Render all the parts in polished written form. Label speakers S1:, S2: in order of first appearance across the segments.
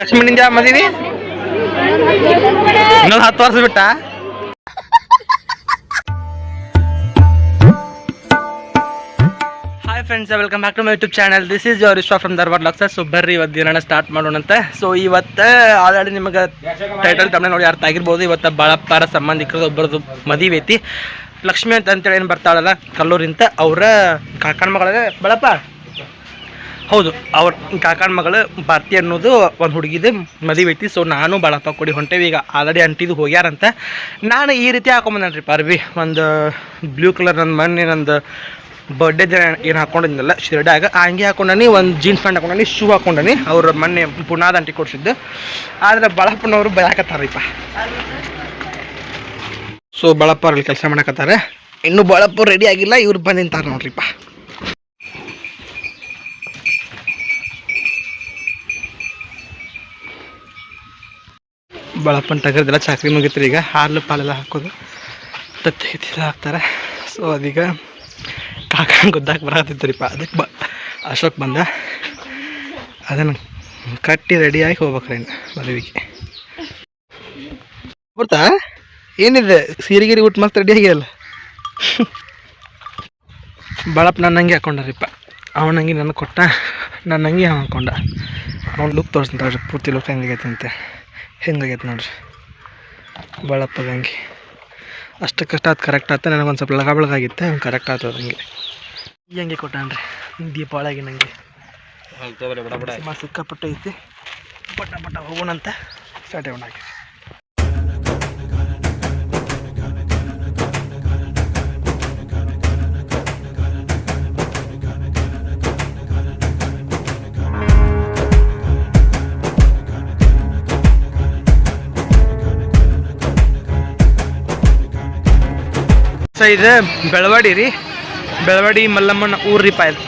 S1: ಲಕ್ಷ್ಮೀನಿಂದ ಮದುವೆ ಇನ್ನೊಂದು 10 ವರ್ಷ ಬಿಟ್ಟ. Hi friends, welcome back to my YouTube channel. This is your Vishwa from Dharwad ಲಾಕ್ಸರ್. ಸೊ ಬರ್ರಿ ಇವತ್ತು ದಿನ ಸ್ಟಾರ್ಟ್ ಮಾಡೋಣಂತೆ. ಸೊ ಇವತ್ತು ಆಲ್ರೆಡಿ ನಿಮಗೆ ಟೈಟಲ್ ತಮ್ಮನೆ ನೋಡಿ ಅರ್ಥ ಆಗಿರ್ಬೋದು. ಇವತ್ತು ಬಾಳಪ್ಪರ ಸಂಬಂಧಿಕರದ್ದು ಒಬ್ಬರದು ಮದುವೆ ಐತಿ. ಲಕ್ಷ್ಮಿ ಅಂತೇಳಿ ಏನು ಬರ್ತಾಳಲ್ಲ ಕಲ್ಲೂರಿಂತ, ಅವರ ಕಾಕನ ಮಗಳೇ ಬಾಳಪ್ಪ. ಹೌದು, ಅವ್ರ ಕಾಕನ ಮಗಳು ಭಾರತಿ ಅನ್ನೋದು ಒಂದು ಹುಡುಗಿದು ಮದುವೆ ಐತಿ. ಸೊ ನಾನು ಬಾಳಪ್ಪ ಕೊಡಿ ಹೊಂಟೇವಿ. ಈಗ ಆಲ್ರೆಡಿ ಅಂಟಿದು ಹೋಗ್ಯಾರಂತ. ನಾನು ಈ ರೀತಿ ಹಾಕೊಂಬಂದನ್ರಿ ಪಾರ್ವಿ, ಒಂದು ಬ್ಲೂ ಕಲರ್ ನನ್ನ ಮಣ್ಣಿ ನಂದು ಬರ್ಡೇ ದಿನ ಏನು ಹಾಕೊಂಡಿದ್ನಲ್ಲ ಶಿರ್ಡ್ಯಾಗ ಹಂಗೆ ಹಾಕೊಂಡನಿ. ಒಂದು ಜೀನ್ಸ್ ಪ್ಯಾಂಟ್ ಹಾಕೊಂಡನಿ, ಶೂ ಹಾಕೊಂಡನಿ. ಅವ್ರ ಮೊನ್ನೆ ಪುನಾದ ಅಂಟಿ ಕೊಡಿಸಿದ್ದು. ಆದರೆ ಬಾಳಪ್ಪನವರು ಬಯಾಕತ್ತಾರಪ್ಪ. ಸೊ ಬಾಳಪ್ಪ ಅಲ್ಲಿ ಕೆಲಸ ಮಾಡಕತ್ತಾರೆ. ಇನ್ನೂ ಬಾಳಪ್ಪ ರೆಡಿ ಆಗಿಲ್ಲ, ಇವ್ರು ಬಂದು ನಿಂತಾರೆ ನೋಡ್ರಿಪ್ಪ. ಬಾಳಪ್ಪನ ಟಗರ್ದೆಲ್ಲ ಚಾಕ್ರಿ ಮುಗಿತ್ರಿ. ಈಗ ಹಾಲು ಪಾಲೆಲ್ಲ ಹಾಕೋದು ತತ್ತಿ ಹಾಕ್ತಾರೆ. ಸೊ ಅದೀಗ ಕಾಕನ ಗುದ್ದಾಕ ಬರತ್ತಿತ್ತರಿಪ್ಪ. ಅದಕ್ಕೆ ಅಶೋಕ್ ಬಂದ, ಅದನ್ನು ಕಟ್ಟಿ ರೆಡಿಯಾಗಿ ಹೋಗ್ಬೇಕ್ರಿ ಮದುವೆಗೆ. ಗೊತ್ತಾ ಏನಿದೆ ಸೀರೆಗಿರಿ ಊಟ ಮಸ್ತ್ ರೆಡಿ ಆಗಿಲ್ಲ. ಬಾಳಪ್ಪ ನನ್ನ ಹಂಗೆ ಹಾಕೊಂಡರಿಪ್ಪ. ಅವನಂಗೆ ನನಗೆ ಕೊಟ್ಟ, ನನ್ನ ಹಂಗೆ ಅವ ಹಾಕೊಂಡ. ಅವ್ನು ಲುಕ್ ತೋರಿಸ್ತಾಳ್ರಿ, ಪೂರ್ತಿ ಲುಕ್ ಹೆಂಗಾಗೈತೆ ಅಂತ. ಹೆಂಗಾಗೈತೆ ನೋಡ್ರಿ ಬಾಳಪ್ಪದ ಹಂಗೆ. ಅಷ್ಟಕ್ಕಷ್ಟ ಅದು ಕರೆಕ್ಟ್ ಆತ. ನನಗೊಂದು ಸ್ವಲ್ಪ ಬೆಳಗಾಗಿತ್ತು, ಅವ್ನು ಕರೆಕ್ಟ್ ಆಗ್ತದೆ. ಹಂಗೆ ಹೆಂಗೆ ಕೊಟ್ಟಾನ್ರಿ ದೀಪಾವಳಿಗೆ ನನಗೆ ಸಿಕ್ಕಾಪಟ್ಟೆ ಐತಿ. ಪಟ್ಟ ಹೋಗೋಣಂತ ಸ್ಟಾರ್ಟ್ ಆಗೋಣ. ಸೊ ಇದು ಬೆಳವಾಡಿ ರೀ, ಬೆಳವಾಡಿ ಮಲ್ಲಮ್ಮನ ಊರ್ರಿಪ್ಪ. ಇದು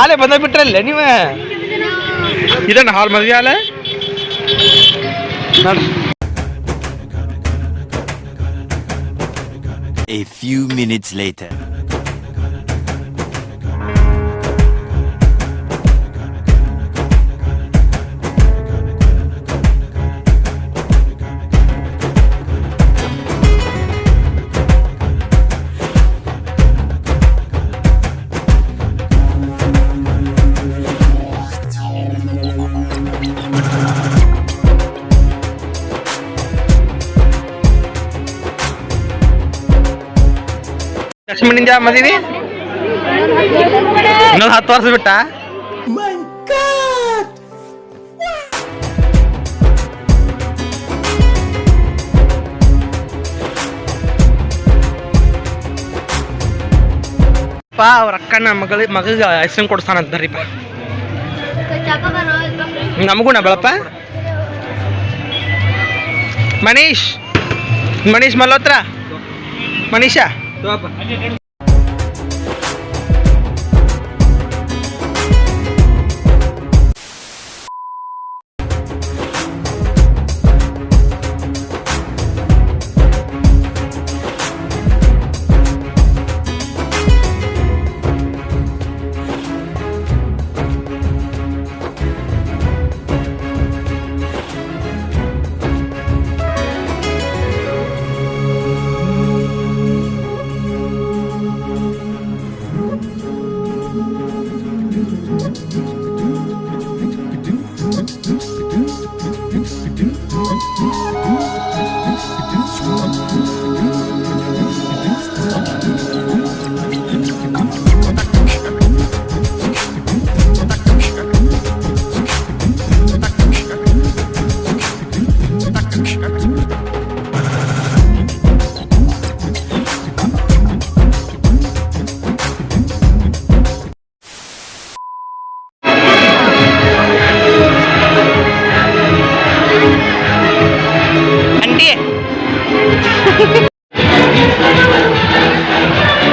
S1: ಆಲೆ ಬಂದ ಬಿಟ್ರಲ್ಲೇ ನೀವು. ಇದನ್ನ ಹಾಲ್ ಮದ್ವೆ ಆಲೆ ನೋಡಿ.
S2: A few minutes later.
S1: ಲಕ್ಷ್ಮೀನಿಂದ ಮದುವೆ ಇನ್ನೊಂದು 10 ವರ್ಷ ಬಿಟ್ಟ. ಅವ್ರ ಅಕ್ಕನ ಮಗಳಿಗೆ ಐಸ್ ಕ್ರೀಮ್ ಕೊಡ್ತಾನಂತಾರಿಪ್ಪ. ನಮಗೂಣ ಬೆಳಪ್ಪ. ಮನೀಶ್ ಮಲ್ಹೋತ್ರ, ಮನೀಷಾ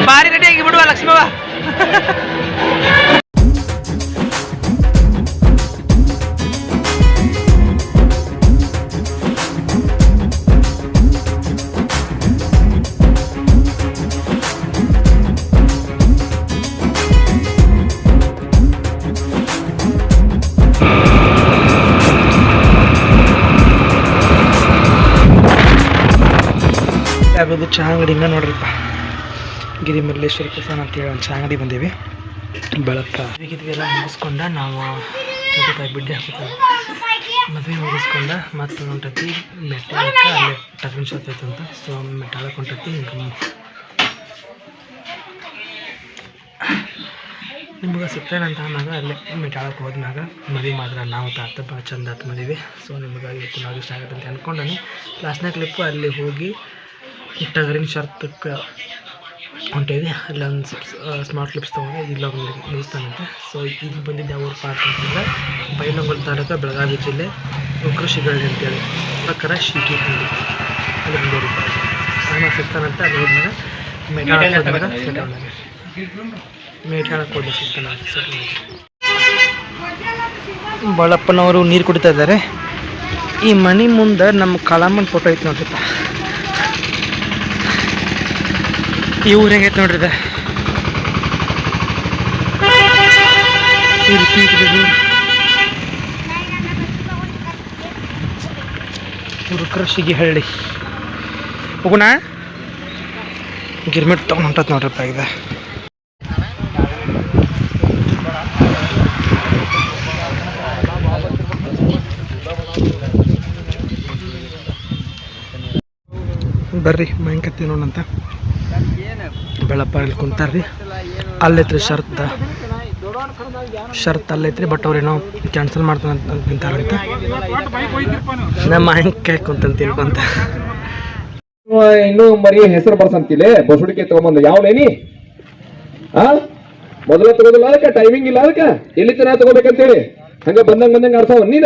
S1: ಭಾರಿ ರೆಡಿ ಆಗಿ ಬಿಡುವ ಲಕ್ಷ್ಮವ್ವ. ಒಂದು ಚಹಾ ಅಂಗಡಿಯಿಂದ ನೋಡ್ರಿಪ್ಪ, ಗಿರಿಮಲ್ಲೇಶ್ವರ ಪ್ರಸನ್ನ ಅಂತೇಳಿ ಒಂದು ಚಹಾ ಅಂಗಡಿ ಬಂದೀವಿ. ಬೆಳಪ್ಪ ಇದೆಲ್ಲ ಮುಗಿಸ್ಕೊಂಡ ನಾವು ಬಿಡ್ಡೆ ಹಾಕ್ತೀವಿ, ಮದುವೆ ಮುಗಿಸ್ಕೊಂಡ ಮತ್ತು ಹೊಂಟತಿ ಮೆಟ್ಟಾಳಕ್ಕೆ. ಅಲ್ಲೇ ಟರ್ಮಿನ್ ಶಾಪ್ ಐತಂತ, ಸೊ ಮೆಟ್ಟಾಳಕ್ಕೆ ಹೊಂಟತಿ. ನಿಮ್ಗೆ ಸಿಗ್ತೇನಂತ ಅಂದಾಗ ಅಲ್ಲೇ ಮೆಟ್ಟಾಳಕ್ಕೆ ಹೋದ್ಮ್ಯಾಗ ಮದುವೆ ಮಾತ್ರ ನಾವು ತಾತ ಭಾಳ ಚಂದ ಆತು ಮದುವೆ. ಸೊ ನಿಮ್ಗೆ ಇವತ್ತು ನಾವು ಇಷ್ಟ ಆಗುತ್ತೆ ಅಂತ ಅಂದ್ಕೊಂಡನಿ. ಲಾಸ್ಟ್ನೇ ಕ್ಲಿಪ್ಪು ಅಲ್ಲಿ ಹೋಗಿ ಟಗರಿನ ಶರ್ತಕ್ಕೆ ಹೊಂಟೇವಿ. ಅಲ್ಲೊಂದು ಸ್ಮಾರ್ಟ್ ಕ್ಲಿಪ್ಸ್ ತೊಗೊಂಡು ಇಲ್ಲೊಂದು ಮುಗಿಸ್ತಾನಂತೆ. ಸೊ ಈಗ ಬಂದಿದ್ದು ಯಾವ ಊರು ಪಾರ್ಕ್ ಅಂತಂದ್ರೆ ಬೈಲಹೊಂಗಲ ತಾಲೂಕು, ಬೆಳಗಾವಿ ಜಿಲ್ಲೆ, ಕೃಷಿಗಳ್ಳಿ ಅಂತೇಳಿ ಪ್ರಕಾರ ಶಿಟಿ ಹಳ್ಳಿ ಅಲ್ಲಿ ಬಂದೇವಿ. ನಾನು ಸಿಗ್ತಾನಂತೆ. ಅಲ್ಲಿ ಹೋದ್ಮೇಲೆ ಮೇಟಾಳಕ್ಕೆ ಹೋಗಿ ಸಿಗ್ತಾನೆ. ಬಾಳಪ್ಪನವರು ನೀರು ಕುಡಿತಾ ಇದ್ದಾರೆ. ಈ ಮನೆ ಮುಂದೆ ನಮ್ಮ ಕಾಳಮ್ಮನ ಫೋಟೋ ಐತೆ ನೋಡ್ರಿಪ್ಪ. ಈ ಊರು ಹೆಂಗೈತೆ ನೋಡ್ರಿ ಇದು. ಊರು ಕೃಷಿಗೆ ಹಳ್ಳಿ. ಹೋಗೋಣ, ಗಿರ್ಮಿಟ್ ತೊಗೊಂಡು ಹೊಂಟತ್ ನೋಡ್ರಿಪ್ಪ ಇದು. ಬರ್ರಿ ಮೈಂಕತ್ತಿ ನೋಡಂತ. ಬೆಳಪ್ಪ ಇಲ್ಲಿ ಕುಂತಾರ್ರಿ. ಅಲ್ಲೈತ್ರಿ ಶರ್ತ್ ಅಲ್ಲೈತ್ರಿ. ಬಟ್ ಅವ್ರೇನೋ ಕ್ಯಾನ್ಸಲ್ ಮಾಡ್ತಾನಂತ ನಿಂತಾರಂತ. ನಮ್ಮ ಮಾಂಕಾಯಿ ಕುಂತಂತ ತಿನ್ಕೊಂತ
S3: ಇನ್ನು ಮರಿ ಹೆಸರು ಬರ್ಸಂತಿಲೆ ಬಸುಡಿಕೆ ತಗೊಂಬಂದ ಯಾವನೇನಿ ಮೊದಲ ತಗೋದಿಲ್ಲ, ಅದಕ್ಕೆ ಟೈಮಿಂಗ್ ಇಲ್ಲ, ಅದಕ್ಕೆ ಎಲ್ಲಿ ತನ ತಗೋಬೇಕಂತೇಳಿ ಹಂಗ ಬಂದಂಗ ಆಡ್ಸವ ನೀನ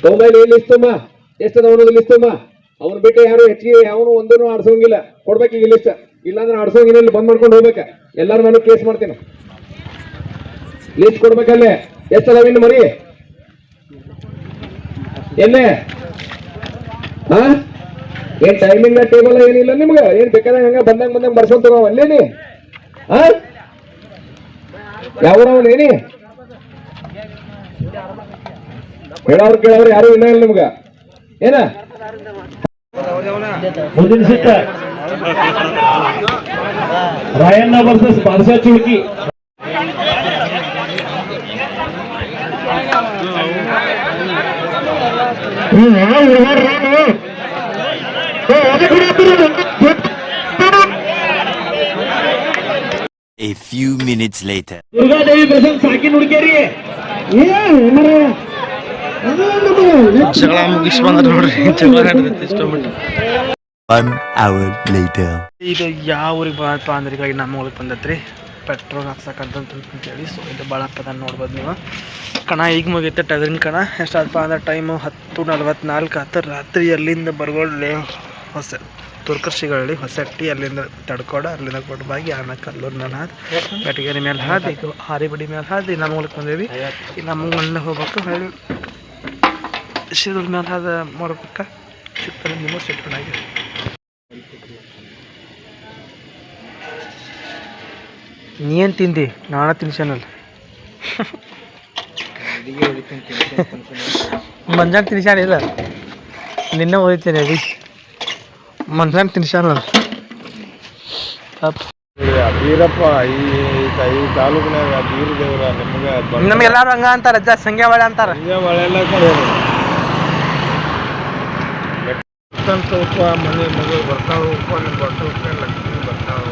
S3: ತೊಂಬೈಲಿ ಎಲ್ಲಿ ಇಸ್ತಮ್ಮ ಎಷ್ಟದ ಅವನದಲ್ಲಿ ಇಸ್ತಮ್ಮ. ಅವ್ನು ಬಿಟ್ಟು ಯಾರು ಹೆಚ್ಚಿಗೆ ಅವನು ಒಂದೂ ಆಡ್ಸೋಂಗಿಲ್ಲ. ಕೊಡ್ಬೇಕು ಈಗ ಲಿಸ್ಟ್, ಇಲ್ಲಾಂದ್ರೆ ಆಡ್ಸೋಂಗಿಲ್ಲ. ಇಲ್ಲಿ ಬಂದ್ ಮಾಡ್ಕೊಂಡು ಹೋಗ್ಬೇಕ. ಎಲ್ಲಾರು ನಾನು ಕೇಸ್ ಮಾಡ್ತೀನಿ. ಲಿಸ್ಟ್ ಕೊಡ್ಬೇಕಲ್ಲೇ ಎಷ್ಟದಾವ ಇನ್ನು ಮರಿ ಎಲ್ಲೇ. ಏನ್ ಟೈಮಿಂಗ್ ಟೇಬಲ್ ಏನಿಲ್ಲ ನಿಮ್ಗ? ಏನ್ ಬೇಕಾದಂಗ ಹಂಗ ಬಂದಂಗ ಬರ್ಸೋನ್ ತಗೋ ಅಲ್ಲೇನಿ. ಯಾವ್ರವನೇನಿ ಹೇಳವ್ರು ಕೇಳವ್ರು ಯಾರು ಇಲ್ಲ ಇಲ್ಲ ನಿಮ್ಗ ಏನ?
S4: ಮುಂದಿನ ಸುತ್ತ ರಾಯಣ್ಣ ವರ್ಸಸ್ ಬಾದಶಾ ಚುಳ್ಕಿ.
S2: A few minutes later.
S4: Durgadevi Prasanna ಸಾಕಿ ನುಡ್ಕೇರಿ.
S1: ಜಗಳ ಮುಗಿಸಿ ಬಂದ್ರೆ ನೋಡ್ರಿ, ಜಗಳ ನಡೆದೈತಿ ಇಷ್ಟೊಂಬಿಟ್ಟು.
S2: 1 hour later.
S1: ಈಗ ಯಾವ ಊರಿಗೆ ಬಾಳಪ್ಪ ಅಂದ್ರೆ ಈಗ ನಮ್ಮ ಊರಿಗೆ ಬಂದೈತ್ರಿ ಪೆಟ್ರೋಲ್ ಹಾಕ್ಸಕ್ಕಂತಂತೇಳಿ. ಸೊ ಇದು ಬಾಳಪ್ಪದ ನೋಡ್ಬೋದು ನೀವು. ಕಣ ಈಗ ಮುಗೈತೆ ಟಗರಿನ ಕಣ. ಎಷ್ಟಾದಪ್ಪ ಅಂದ್ರೆ ಟೈಮು 10:44 ಆತ. ರಾತ್ರಿ ಅಲ್ಲಿಂದ ಬರ್ಗೊಳ್ಳಿ ಹೊಸ ತುರ್ಕರ್ಶಿಗಳ್ಳಿ ಹೊಸಟ್ಟಿ, ಅಲ್ಲಿಂದ ತಡ್ಕೊಡ, ಅಲ್ಲಿಂದ ಕೊಡ್ಬಾಗಿ ಆನ ಕಲ್ಲೂರ್ ಮೇಲೆ ಹಾದಿ, ಬೆಟಗೇರಿ ಮೇಲೆ ಹಾದಿ, ಹಾರಿಬಡಿ ಮೇಲೆ ಹಾದಿ ನಮ್ಮ ಊರಿಗೆ ಬಂದೇವಿ. ಈಗ ನಮ್ಮ ಮನೆಯಲ್ಲೇ ಹೋಗ್ಬೇಕು. ಹೊಳ್ಳಿ ಶಿರದ ಮೇಲೆ ಹಾದ ಮಾಡ್ಬೇಕ. ಸಿಗ್ತಾರೆ ನಿಮ್ಮ ಸಿಟ್ಟನಾಗಿ. ನೀ ಏನು ತಿಂದಿ? ನಾಳೆ ತಿನ್ಸನಲ್ಲ. ಮಂಜಾನ ತಿನ್ಸಾನ ಇಲ್ಲ, ನಿನ್ನೆ ಓದಿತೇನೆ ಅದಿ ಮಂಜಾನ ತಿನ್ಸಾನಲ್ಲ.
S5: ಬೀರಪ್ಪ ಈ ತಾಲೂಕಿನಾಗ ಬೀರ ದೇವ್ರ ನಿಮ್ಗೆ
S1: ನಮ್ಗೆಲ್ಲಾರು ಹಂಗ ಅಂತಾರ. ಅಜ್ಜ ಸಂಗೆ ಒಳ್ಳೆ ಅಂತಾರ.
S5: ಮಳೆಲ್ಲ ಸ್ವಲ್ಪ ಮನೆ ಮಗಳು ಬರ್ತಾವು, ಲಕ್ಷ್ಮಿ ಬರ್ತಾವು.